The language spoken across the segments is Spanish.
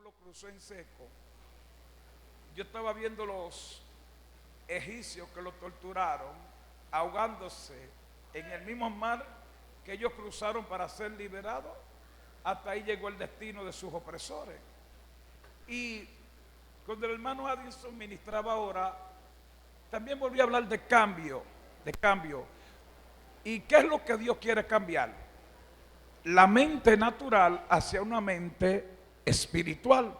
pueblo cruzó en seco. Yo estaba viendo los egipcios que lo torturaron, ahogándose en el mismo mar que ellos cruzaron para ser liberados. Hasta ahí llegó el destino de sus opresores. Y cuando el hermano Addison ministraba ahora, también volví a hablar de cambio, de cambio. ¿Y qué es lo que Dios quiere cambiar? La mente natural hacia una mente espiritual.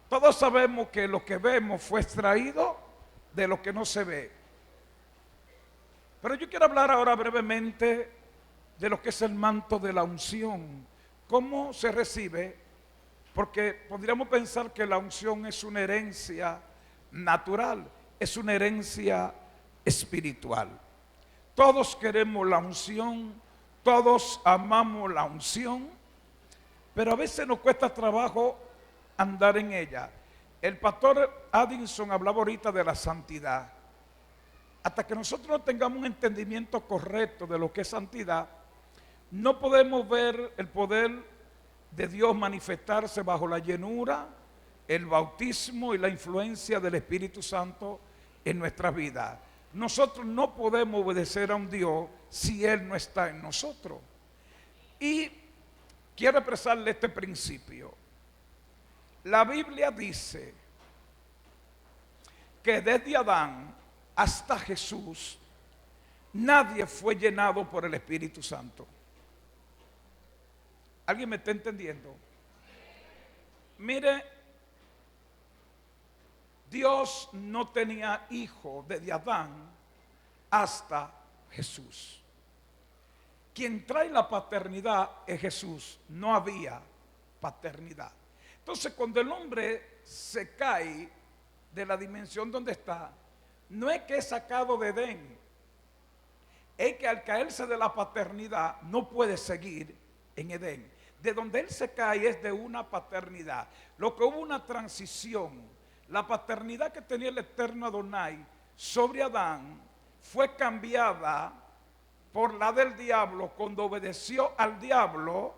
Todos sabemos que lo que vemos fue extraído de lo que no se ve. Pero yo quiero hablar ahora brevemente de lo que es el manto de la unción. ¿Cómo se recibe? Porque podríamos pensar que la unción es una herencia natural, es una herencia espiritual. Todos queremos la unción, todos amamos la unción, pero a veces nos cuesta trabajo andar en ella. El pastor Addison hablaba ahorita de la santidad. Hasta que nosotros no tengamos un entendimiento correcto de lo que es santidad, no podemos ver el poder de Dios manifestarse bajo la llenura, el bautismo y la influencia del Espíritu Santo en nuestra vida. Nosotros no podemos obedecer a un Dios si Él no está en nosotros. Y quiero expresarle este principio. La Biblia dice que desde Adán hasta Jesús nadie fue llenado por el Espíritu Santo. ¿Alguien me está entendiendo? Mire, Dios no tenía hijo desde Adán hasta Jesús. Quien trae la paternidad es Jesús. No había paternidad. Entonces, cuando el hombre se cae de la dimensión donde está, no es que es sacado de Edén, es que al caerse de la paternidad no puede seguir en Edén. De donde él se cae es de una paternidad. Lo que hubo una transición. La paternidad que tenía el eterno Adonai sobre Adán fue cambiada por la del diablo cuando obedeció al diablo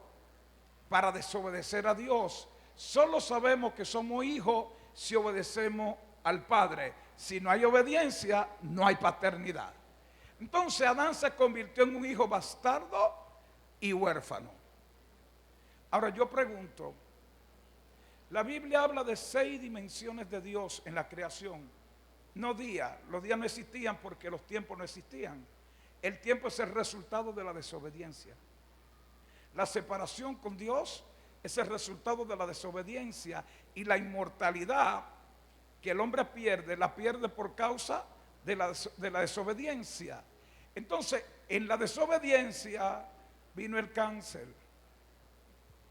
para desobedecer a Dios. Solo sabemos que somos hijos si obedecemos al Padre. Si no hay obediencia, no hay paternidad. Entonces Adán se convirtió en un hijo bastardo y huérfano. Ahora yo pregunto, la Biblia habla de 6 dimensiones de Dios en la creación. No días, los días no existían porque los tiempos no existían. El tiempo es el resultado de la desobediencia. La separación con Dios es el resultado de la desobediencia, y la inmortalidad que el hombre pierde, la pierde por causa de la desobediencia. Entonces, en la desobediencia vino el cáncer,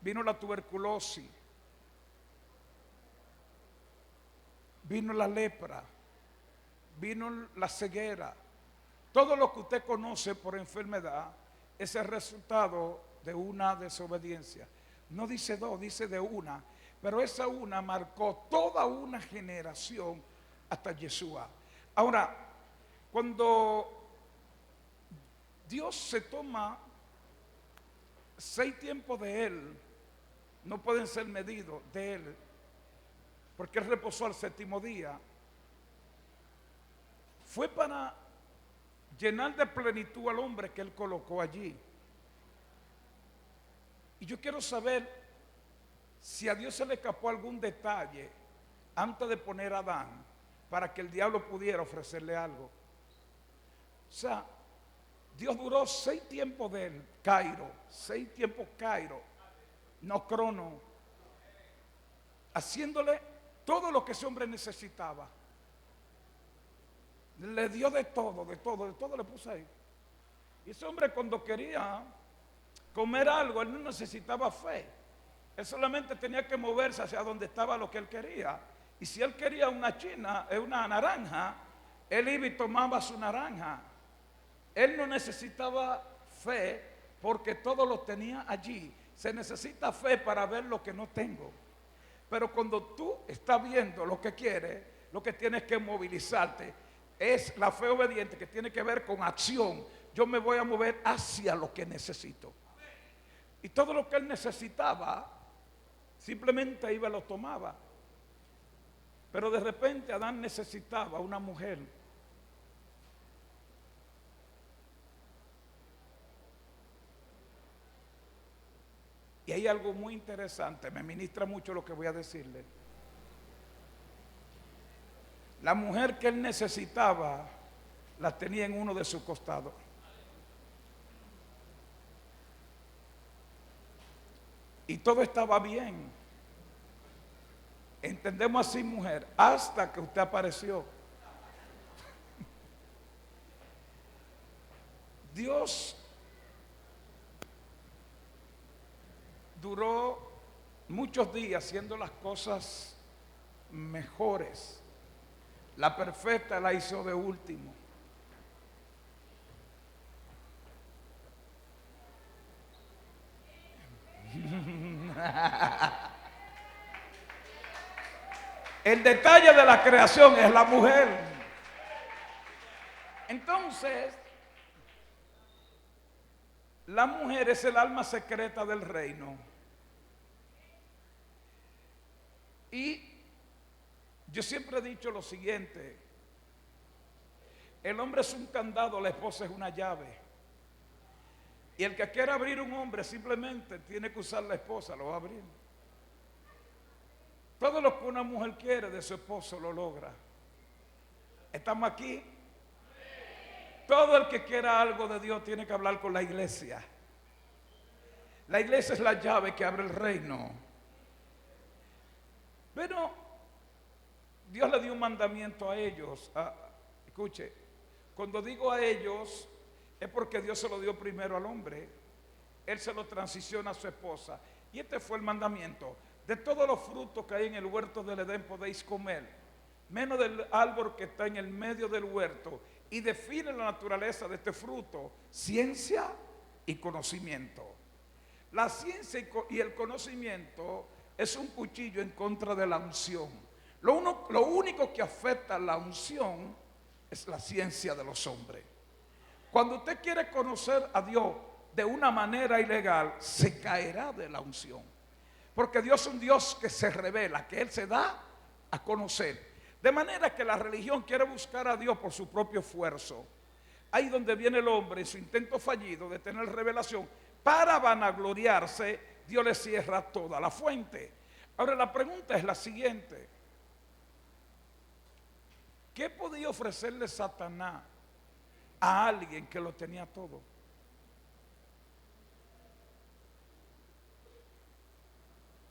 vino la tuberculosis, vino la lepra, vino la ceguera. Todo lo que usted conoce por enfermedad es el resultado de una desobediencia. No dice dos, dice de una. Pero esa una marcó toda una generación hasta Yeshua. Ahora, cuando Dios se toma 6 tiempos de Él, no pueden ser medidos de Él, porque Él reposó al 7º día. Fue para llenar de plenitud al hombre que Él colocó allí. Y yo quiero saber si a Dios se le escapó algún detalle antes de poner a Adán para que el diablo pudiera ofrecerle algo. O sea, Dios duró 6 tiempos de él, Cairo, 6 tiempos Cairo, no crono, haciéndole todo lo que ese hombre necesitaba. Le dio de todo le puso ahí. Y ese hombre, cuando quería comer algo, él no necesitaba fe. Él solamente tenía que moverse hacia donde estaba lo que él quería. Y si él quería una naranja, él iba y tomaba su naranja. Él no necesitaba fe porque todo lo tenía allí. Se necesita fe para ver lo que no tengo. Pero cuando tú estás viendo lo que quieres, lo que tienes que movilizarte es la fe obediente, que tiene que ver con acción. Yo me voy a mover hacia lo que necesito. Y todo lo que él necesitaba simplemente iba y lo tomaba. Pero de repente Adán necesitaba una mujer. Y hay algo muy interesante, me ministra mucho lo que voy a decirle. La mujer que él necesitaba la tenía en uno de sus costados. Y todo estaba bien. Entendemos así, mujer, hasta que usted apareció. Dios duró muchos días haciendo las cosas mejores. La perfecta la hizo de último. El detalle de la creación es la mujer. Entonces, la mujer es el alma secreta del reino. Y yo siempre he dicho lo siguiente: el hombre es un candado, la esposa es una llave. Y el que quiera abrir un hombre simplemente tiene que usar la esposa, lo va a abrir. Todo lo que una mujer quiere de su esposo lo logra. ¿Estamos aquí? Todo el que quiera algo de Dios tiene que hablar con la iglesia. La iglesia es la llave que abre el reino. Pero Dios le dio un mandamiento a ellos. Escuche, cuando digo a ellos es porque Dios se lo dio primero al hombre. Él se lo transiciona a su esposa. Y este fue el mandamiento: de todos los frutos que hay en el huerto del Edén podéis comer, menos del árbol que está en el medio del huerto. Y define la naturaleza de este fruto: ciencia y conocimiento. La ciencia y el conocimiento es un cuchillo en contra de la unción. Lo único que afecta a la unción es la ciencia de los hombres. Cuando usted quiere conocer a Dios de una manera ilegal, se caerá de la unción. Porque Dios es un Dios que se revela, que Él se da a conocer. De manera que la religión quiere buscar a Dios por su propio esfuerzo. Ahí donde viene el hombre en su intento fallido de tener revelación, para vanagloriarse, Dios le cierra toda la fuente. Ahora la pregunta es la siguiente: ¿qué podía ofrecerle Satanás a alguien que lo tenía todo?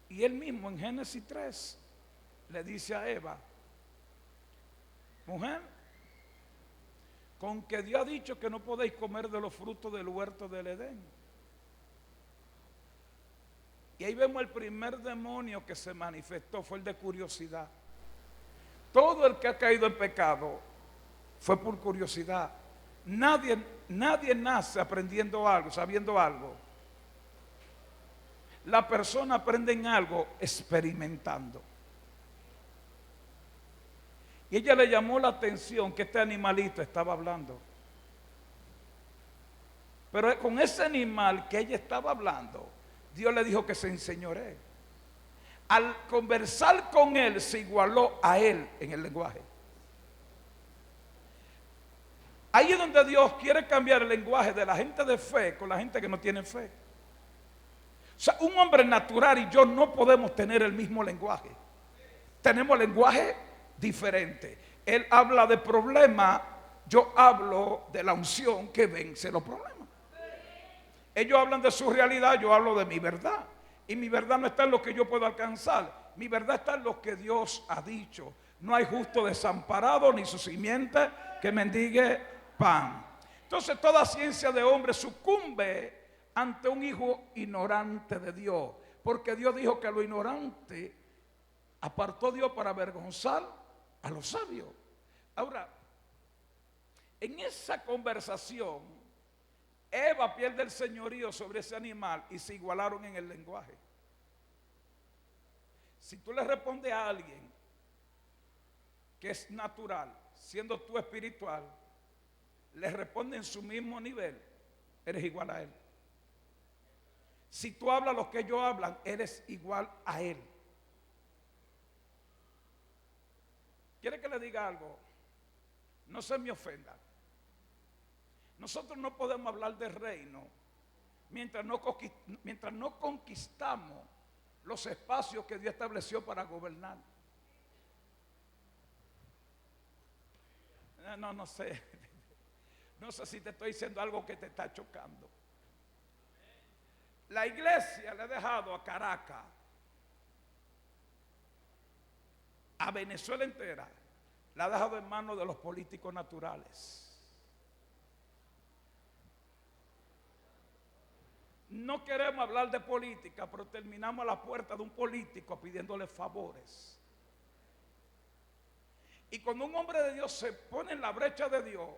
Y él mismo en Génesis 3 le dice a Eva: mujer, con que Dios ha dicho que no podéis comer de los frutos del huerto del Edén. Y ahí vemos el primer demonio que se manifestó, fue el de curiosidad. Todo el que ha caído en pecado fue por curiosidad. Nadie nace aprendiendo algo, sabiendo algo. La persona aprende en algo experimentando. Y ella le llamó la atención que este animalito estaba hablando. Pero con ese animal que ella estaba hablando, Dios le dijo que se enseñoree. Al conversar con él, se igualó a él en el lenguaje. Ahí es donde Dios quiere cambiar el lenguaje de la gente de fe con la gente que no tiene fe. O sea, un hombre natural y yo no podemos tener el mismo lenguaje. Tenemos lenguaje diferente. Él habla de problemas, yo hablo de la unción que vence los problemas. Ellos hablan de su realidad, yo hablo de mi verdad. Y mi verdad no está en lo que yo puedo alcanzar. Mi verdad está en lo que Dios ha dicho. No hay justo desamparado ni su simiente que mendigue pan. Entonces toda ciencia de hombre sucumbe ante un hijo ignorante de Dios. Porque Dios dijo que a lo ignorante apartó Dios para avergonzar a los sabios. Ahora, en esa conversación, Eva pierde el señorío sobre ese animal y se igualaron en el lenguaje. Si tú le respondes a alguien que es natural, siendo tú espiritual, le responde en su mismo nivel, eres igual a él. Si tú hablas lo que ellos hablan, eres igual a él. ¿Quiere que le diga algo? No se me ofenda. Nosotros no podemos hablar de reino mientras no conquistamos los espacios que Dios estableció para gobernar. No sé. No sé si te estoy diciendo algo que te está chocando. La iglesia le ha dejado a Caracas, a Venezuela entera, la ha dejado en manos de los políticos naturales. No queremos hablar de política, pero terminamos a la puerta de un político pidiéndole favores. Y cuando un hombre de Dios se pone en la brecha de Dios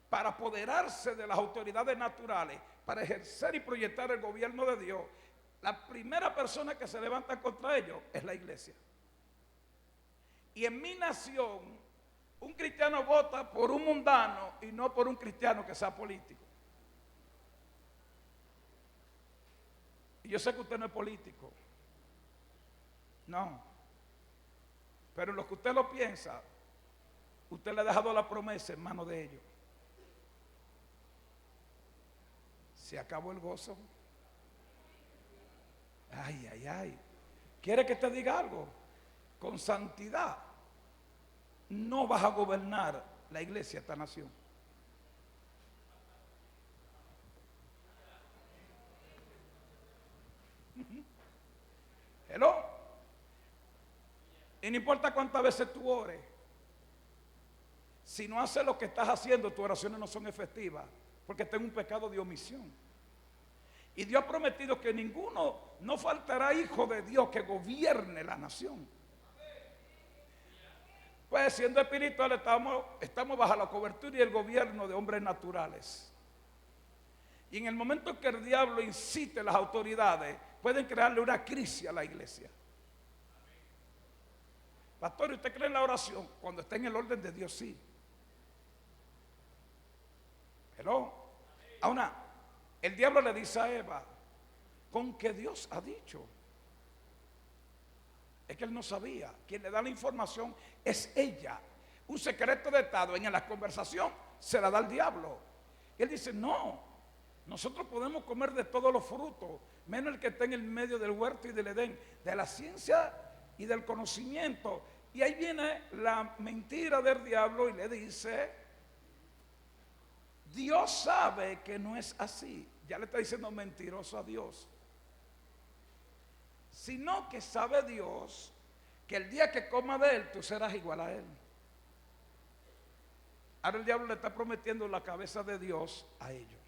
para apoderarse de las autoridades naturales, para ejercer y proyectar el gobierno de Dios, la primera persona que se levanta contra ellos es la iglesia. Y en mi nación, un cristiano vota por un mundano y no por un cristiano que sea político. Y yo sé que usted no es político. No. Pero en lo que usted lo piensa, usted le ha dejado la promesa en manos de ellos. Se acabó el gozo. Ay, ay, ay. ¿Quiere que te diga algo? Con santidad no vas a gobernar la iglesia, esta nación. Hello. Y no importa cuántas veces tú ores, si no haces lo que estás haciendo, tus oraciones no son efectivas, porque está en un pecado de omisión. Y Dios ha prometido que no faltará hijo de Dios que gobierne la nación. Pues siendo espiritual estamos bajo la cobertura y el gobierno de hombres naturales. Y en el momento que el diablo incite a las autoridades, pueden crearle una crisis a la iglesia. Pastor, ¿usted cree en la oración? Cuando está en el orden de Dios, sí. Hello. Ahora, el diablo le dice a Eva, con que Dios ha dicho. Es que él no sabía. Quien le da la información es ella. Un secreto de Estado en la conversación se la da el diablo. Y él dice, no, nosotros podemos comer de todos los frutos, menos el que está en el medio del huerto y del Edén, de la ciencia y del conocimiento. Y ahí viene la mentira del diablo y le dice, Dios sabe que no es así. Ya le está diciendo mentiroso a Dios. Sino que sabe Dios que el día que coma de él, tú serás igual a él. Ahora el diablo le está prometiendo la cabeza de Dios a ellos.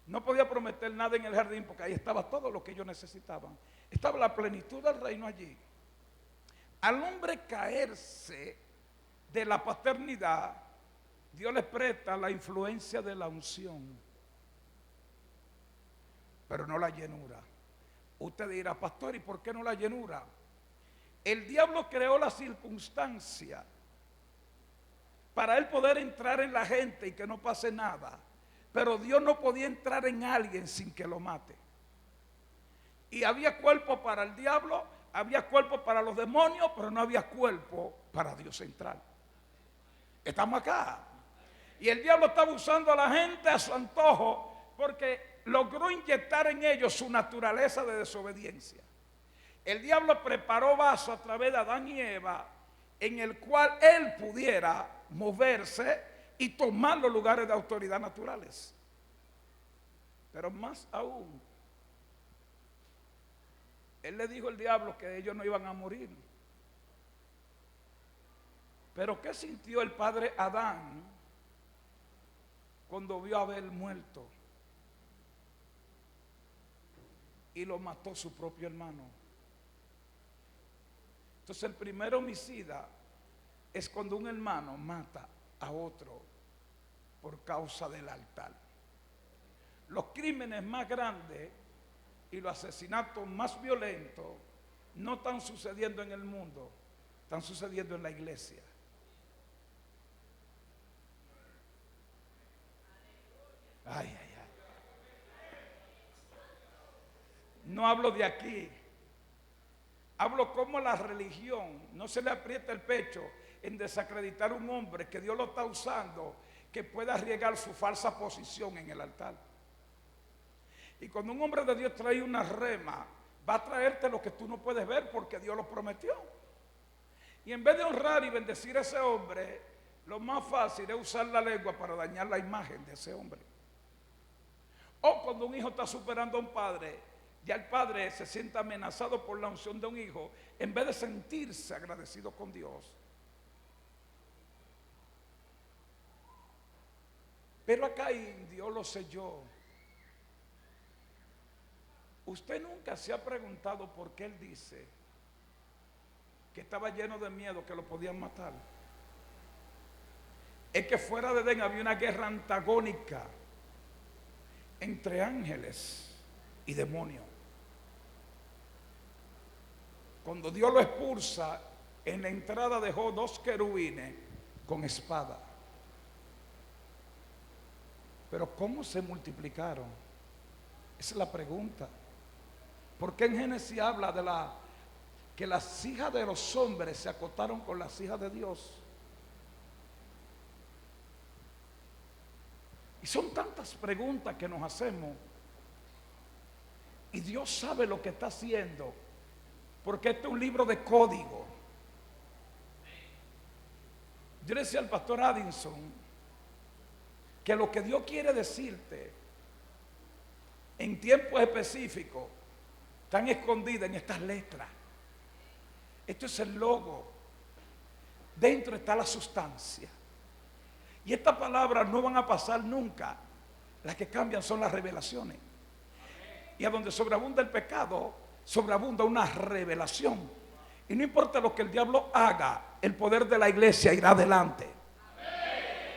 No podía prometer nada en el jardín porque ahí estaba todo lo que ellos necesitaban. Estaba la plenitud del reino allí. Al hombre caerse de la paternidad, Dios le presta la influencia de la unción, pero no la llenura. Usted dirá, pastor, ¿y por qué no la llenura? El diablo creó la circunstancia para él poder entrar en la gente y que no pase nada. Pero Dios no podía entrar en alguien sin que lo mate. Y había cuerpo para el diablo, había cuerpo para los demonios, pero no había cuerpo para Dios central. Estamos acá. Y el diablo estaba usando a la gente a su antojo porque logró inyectar en ellos su naturaleza de desobediencia. El diablo preparó vaso a través de Adán y Eva en el cual él pudiera moverse y tomar los lugares de autoridad naturales. Pero más aún, él le dijo al diablo que ellos no iban a morir. Pero ¿qué sintió el padre Adán cuando vio a Abel muerto y lo mató su propio hermano? Entonces el primer homicida es cuando un hermano mata a otro por causa del altar. Los crímenes más grandes y los asesinatos más violentos no están sucediendo en el mundo, están sucediendo en la iglesia. Ay, ay, ay. No hablo de aquí, Hablo como la religión no se le aprieta el pecho en desacreditar a un hombre que Dios lo está usando, que pueda arriesgar su falsa posición en el altar. Y cuando un hombre de Dios trae una rema, va a traerte lo que tú no puedes ver porque Dios lo prometió. Y en vez de honrar y bendecir a ese hombre, lo más fácil es usar la lengua para dañar la imagen de ese hombre. O cuando un hijo está superando a un padre, ya el padre se siente amenazado por la unción de un hijo, en vez de sentirse agradecido con Dios. Pero a Caín Dios lo selló. Usted nunca se ha preguntado por qué él dice que estaba lleno de miedo, que lo podían matar. Es que fuera de Edén había una guerra antagónica entre ángeles y demonios. Cuando Dios lo expulsa, en la entrada dejó 2 querubines con espada. Pero ¿cómo se multiplicaron? Esa es la pregunta. Porque en Génesis habla de que las hijas de los hombres se acotaron con las hijas de Dios. Y son tantas preguntas que nos hacemos. Y Dios sabe lo que está haciendo. Porque este es un libro de código. Yo le decía al pastor Addison que lo que Dios quiere decirte en tiempos específicos están escondidas en estas letras. Esto es el logo. Dentro está la sustancia. Y estas palabras no van a pasar nunca. Las que cambian son las revelaciones. Y a donde sobreabunda el pecado, sobreabunda una revelación. Y no importa lo que el diablo haga, el poder de la iglesia irá adelante.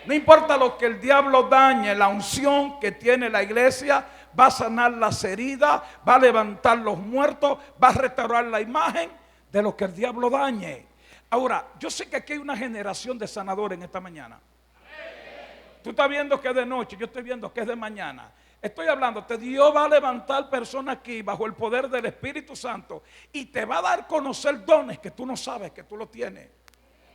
No importa lo que el diablo dañe, la unción que tiene la iglesia va a sanar las heridas, va a levantar los muertos, va a restaurar la imagen de lo que el diablo dañe. Ahora, yo sé que aquí hay una generación de sanadores en esta mañana. Tú estás viendo que es de noche, yo estoy viendo que es de mañana. Estoy hablando, Dios va a levantar personas aquí bajo el poder del Espíritu Santo y te va a dar a conocer dones que tú no sabes que tú lo tienes.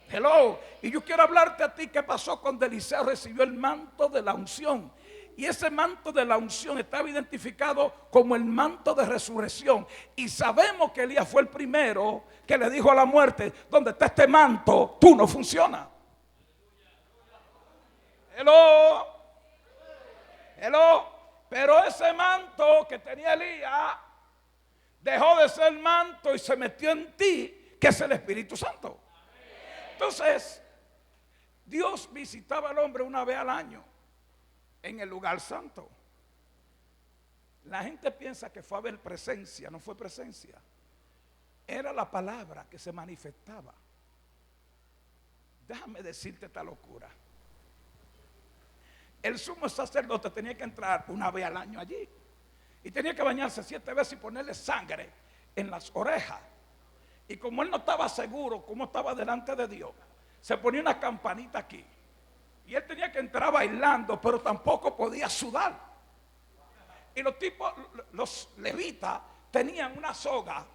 Hello, y yo quiero hablarte a ti qué pasó cuando Eliseo recibió el manto de la unción. Y ese manto de la unción estaba identificado como el manto de resurrección. Y sabemos que Elías fue el primero que le dijo a la muerte: donde está este manto, tú no funcionas. Hello, hello. Pero ese manto que tenía Elías dejó de ser manto y se metió en ti, que es el Espíritu Santo. Entonces, Dios visitaba al hombre una vez al año en el lugar santo. La gente piensa que fue a ver presencia, no fue presencia. Era la palabra que se manifestaba. Déjame decirte esta locura. El sumo sacerdote tenía que entrar una vez al año allí. Y tenía que bañarse 7 veces y ponerle sangre en las orejas. Y como él no estaba seguro cómo estaba delante de Dios, se ponía una campanita aquí. Y él tenía que entrar bailando, pero tampoco podía sudar. Y los tipos, los levitas, tenían una soga,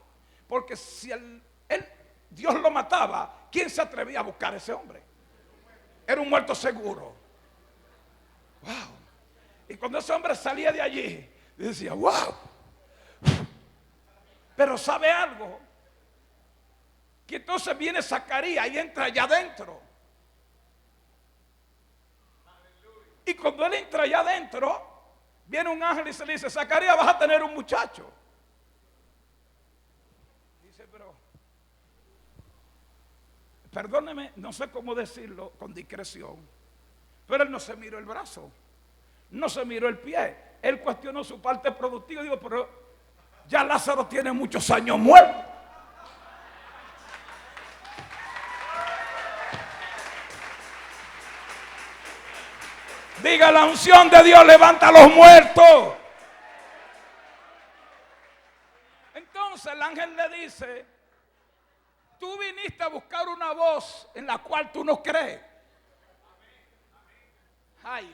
porque si Dios lo mataba, ¿quién se atrevía a buscar a ese hombre? Era un muerto seguro. Wow. Y cuando ese hombre salía de allí, decía, wow. Pero ¿sabe algo? Que entonces viene Zacarías y entra allá adentro. Y cuando él entra allá adentro, viene un ángel y se le dice: Zacarías, vas a tener un muchacho. Dice, pero perdóneme, no sé cómo decirlo con discreción, pero él no se miró el brazo, no se miró el pie, él cuestionó su parte productiva. Digo, pero ya Lázaro tiene muchos años muerto. Diga: la unción de Dios levanta a los muertos. Entonces el ángel le dice: tú viniste a buscar una voz en la cual tú no crees. Ay.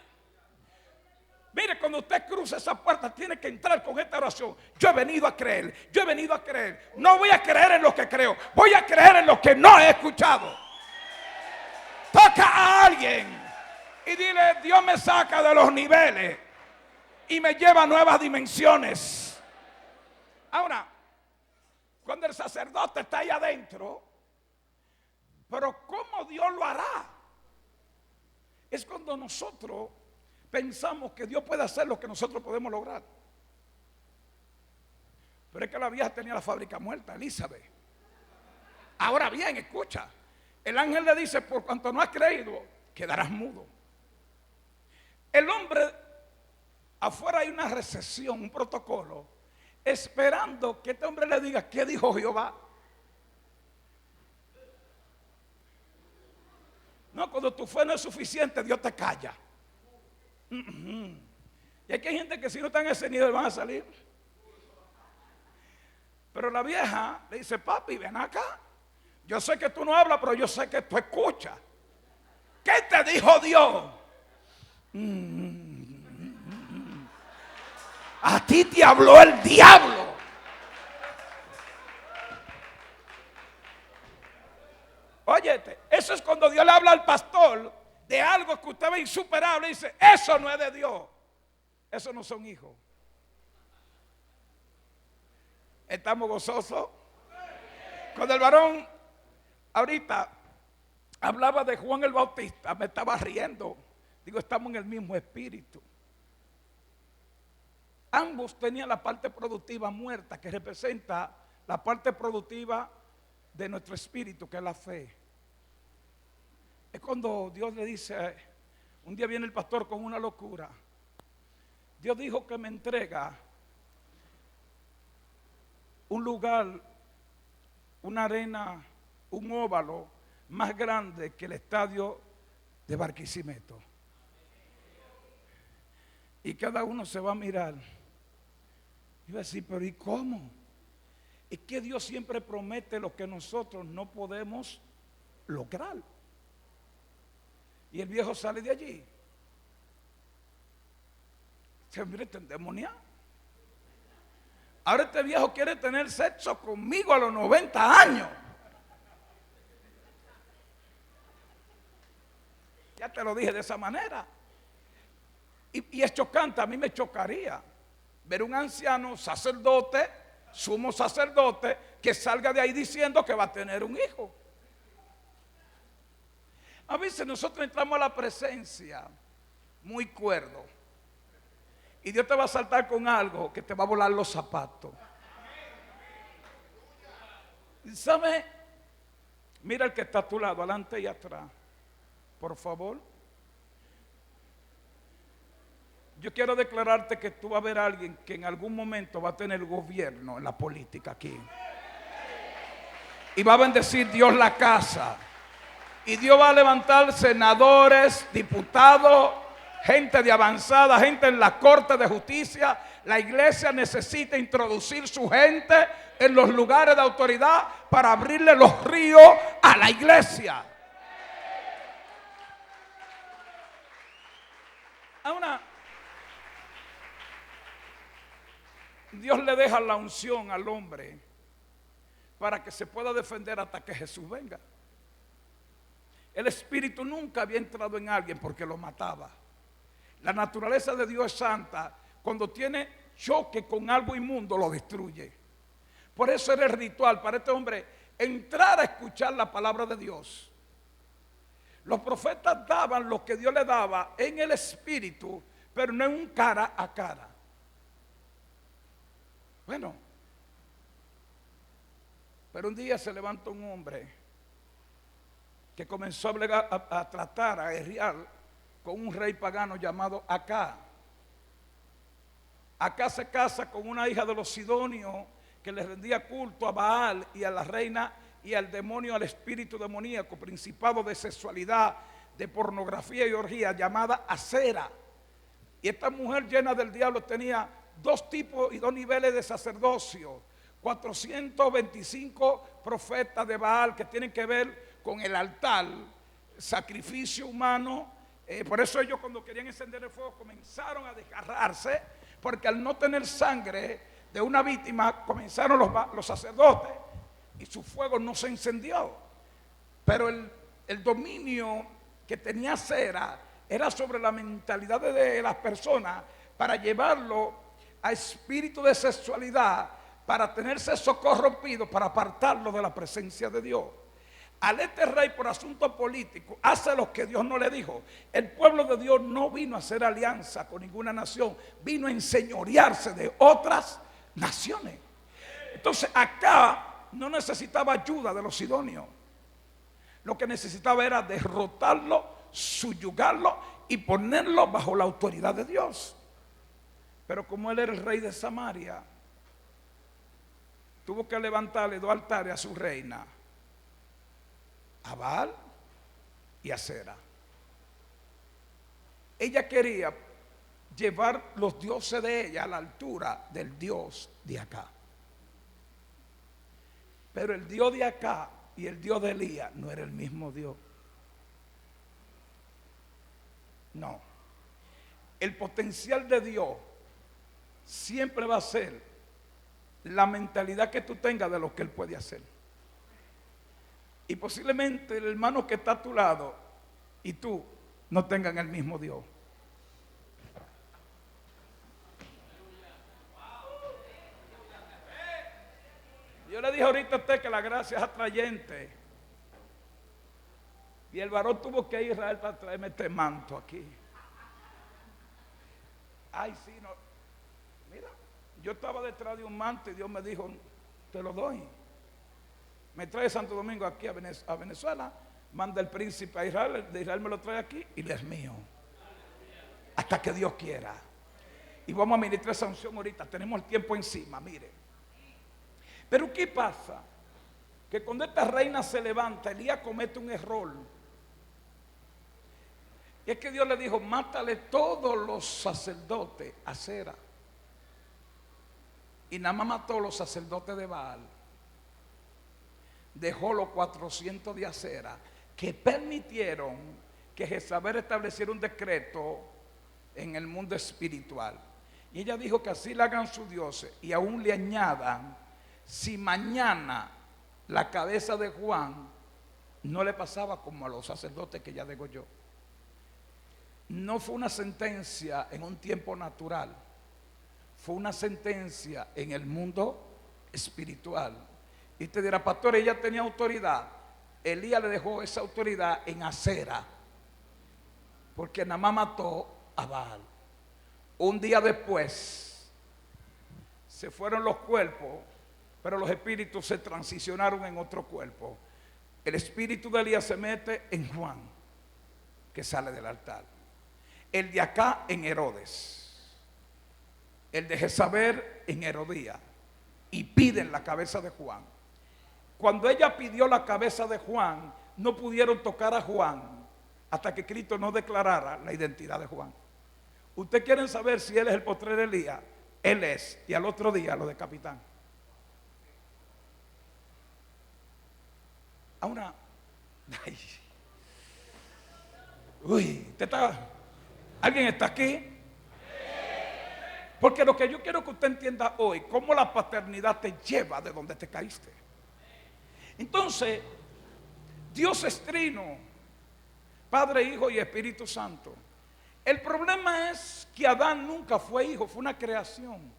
Mire, cuando usted cruza esa puerta, tiene que entrar con esta oración. Yo he venido a creer, yo he venido a creer. No voy a creer en lo que creo, voy a creer en lo que no he escuchado. Toca a alguien y dile: Dios me saca de los niveles y me lleva a nuevas dimensiones. Ahora, cuando el sacerdote está ahí adentro, pero ¿cómo Dios lo hará? Es cuando nosotros pensamos que Dios puede hacer lo que nosotros podemos lograr. Pero es que la vieja tenía la fábrica muerta, Elizabeth. Ahora bien, escucha. El ángel le dice: por cuanto no has creído, quedarás mudo. El hombre, afuera hay una recesión, un protocolo, esperando que este hombre le diga: ¿qué dijo Jehová? No, cuando tu fe no es suficiente, Dios te calla. Y aquí hay gente que si no están en ese nivel van a salir. Pero la vieja le dice: papi, ven acá. Yo sé que tú no hablas, pero yo sé que tú escuchas. ¿Qué te dijo Dios? A ti te habló el diablo. Óyete, eso es cuando Dios le habla al pastor de algo que usted ve insuperable y dice: eso no es de Dios. Eso no son hijos. ¿Estamos gozosos? Cuando el varón ahorita hablaba de Juan el Bautista, me estaba riendo. Digo, estamos en el mismo espíritu. Ambos tenían la parte productiva muerta, que representa la parte productiva de nuestro espíritu, que es la fe. Es cuando Dios le dice, un día viene el pastor con una locura: Dios dijo que me entrega un lugar, una arena, un óvalo más grande que el estadio de Barquisimeto. Y cada uno se va a mirar y va a decir: pero ¿y cómo? Es que Dios siempre promete lo que nosotros no podemos lograr. Y el viejo sale de allí. Se mire, está endemoniado. Ahora este viejo quiere tener sexo conmigo a los 90 años. Ya te lo dije de esa manera. Y es chocante, a mí me chocaría ver un anciano sacerdote, sumo sacerdote, que salga de ahí diciendo que va a tener un hijo. A veces nosotros entramos a la presencia muy cuerdo y Dios te va a saltar con algo que te va a volar los zapatos. ¿Sabe? Mira el que está a tu lado, adelante y atrás, por favor. Yo quiero declararte que tú vas a ver a alguien que en algún momento va a tener gobierno en la política aquí. Y va a bendecir Dios la casa. Y Dios va a levantar senadores, diputados, gente de avanzada, gente en la corte de justicia. La iglesia necesita introducir su gente en los lugares de autoridad para abrirle los ríos a la iglesia. Ahora, Dios le deja la unción al hombre para que se pueda defender hasta que Jesús venga. El espíritu nunca había entrado en alguien porque lo mataba. La naturaleza de Dios es santa. Cuando tiene choque con algo inmundo, lo destruye. Por eso era el ritual para este hombre entrar a escuchar la palabra de Dios. Los profetas daban lo que Dios le daba en el espíritu, pero no en un cara a cara. Bueno, pero un día se levanta un hombre que comenzó a tratar, a guerrear con un rey pagano llamado Acá. Acá se casa con una hija de los sidonios que le rendía culto a Baal y a la reina y al demonio, al espíritu demoníaco, principado de sexualidad, de pornografía y orgía, llamada Acera. Y esta mujer llena del diablo tenía dos tipos y dos niveles de sacerdocio. 425 profetas de Baal que tienen que ver con el altar, sacrificio humano, Por eso ellos cuando querían encender el fuego comenzaron a desgarrarse, porque al no tener sangre de una víctima comenzaron los sacerdotes y su fuego no se encendió. Pero el dominio que tenía Cera era sobre la mentalidad de las personas para llevarlo a espíritu de sexualidad, para tener sexo corrompido, para apartarlo de la presencia de Dios. Al este rey, por asunto político, hace lo que Dios no le dijo. El pueblo de Dios no vino a hacer alianza con ninguna nación, vino a enseñorearse de otras naciones. Entonces acá no necesitaba ayuda de los sidonios. Lo que necesitaba era derrotarlo, subyugarlo y ponerlo bajo la autoridad de Dios. Pero como él era el rey de Samaria, tuvo que levantarle 2 altares a su reina, a Baal y a Cera. Ella quería llevar los dioses de ella a la altura del Dios de acá. Pero el Dios de acá y el Dios de Elías no era el mismo Dios. No. El potencial de Dios siempre va a ser la mentalidad que tú tengas de lo que Él puede hacer. Y posiblemente el hermano que está a tu lado y tú no tengan el mismo Dios. Yo le dije ahorita a usted que la gracia es atrayente. Y el varón tuvo que ir a Israel para traerme este manto aquí. Ay, sí, no. Mira, yo estaba detrás de un manto y Dios me dijo, te lo doy. Me trae Santo Domingo aquí a Venezuela, manda el príncipe a Israel, de Israel me lo trae aquí y le es mío. Hasta que Dios quiera. Y vamos a ministrar esa unción ahorita, tenemos el tiempo encima, mire. Pero ¿qué pasa? Que cuando esta reina se levanta, Elías comete un error. Y es que Dios le dijo, mátale todos los sacerdotes a Cera. Y nada más mató a los sacerdotes de Baal. Dejó los 400 de Acera, que permitieron que Jezabel estableciera un decreto en el mundo espiritual. Y ella dijo que así le hagan sus dioses y aún le añadan, si mañana la cabeza de Juan no le pasaba como a los sacerdotes que ella degolló. No fue una sentencia en un tiempo natural, fue una sentencia en el mundo espiritual. Y te dirá, pastor, ella tenía autoridad. Elías le dejó esa autoridad en Acera, porque nada más mató a Baal. Un día después se fueron los cuerpos, pero los espíritus se transicionaron en otro cuerpo. El espíritu de Elías se mete en Juan, que sale del altar. El de acá en Herodes. El de Jezabel en Herodías. Y piden la cabeza de Juan. Cuando ella pidió la cabeza de Juan, no pudieron tocar a Juan hasta que Cristo no declarara la identidad de Juan. Ustedes quieren saber si él es el postrer Elías, él es, y al otro día lo decapitan. A una... Ay. Uy, ¿alguien está aquí? Porque lo que yo quiero que usted entienda hoy, cómo la paternidad te lleva de donde te caíste. Entonces, Dios es trino, Padre, Hijo y Espíritu Santo. El problema es que Adán nunca fue hijo, fue una creación.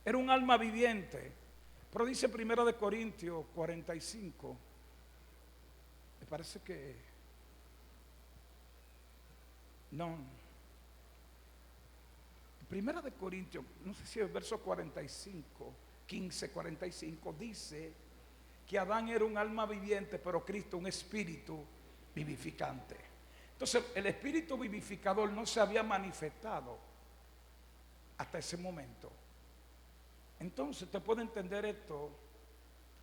Era un alma viviente. Pero dice 1 Corintios 45, me parece que... No. 1 Corintios, no sé si es verso 45, 15, 45, dice que Adán era un alma viviente, pero Cristo un espíritu vivificante. Entonces, el espíritu vivificador no se había manifestado hasta ese momento. Entonces, usted puede entender esto,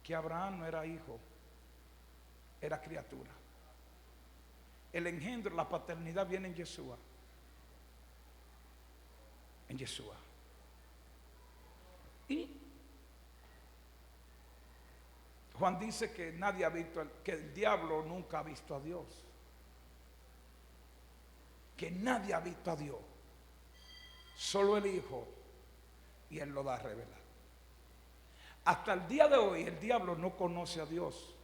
que Abraham no era hijo, era criatura. El engendro, la paternidad viene en Yeshua. En Yeshua. Y Juan dice que nadie ha visto, que el diablo nunca ha visto a Dios. Que nadie ha visto a Dios. Solo el Hijo, y Él lo da a revelar. Hasta el día de hoy el diablo no conoce a Dios.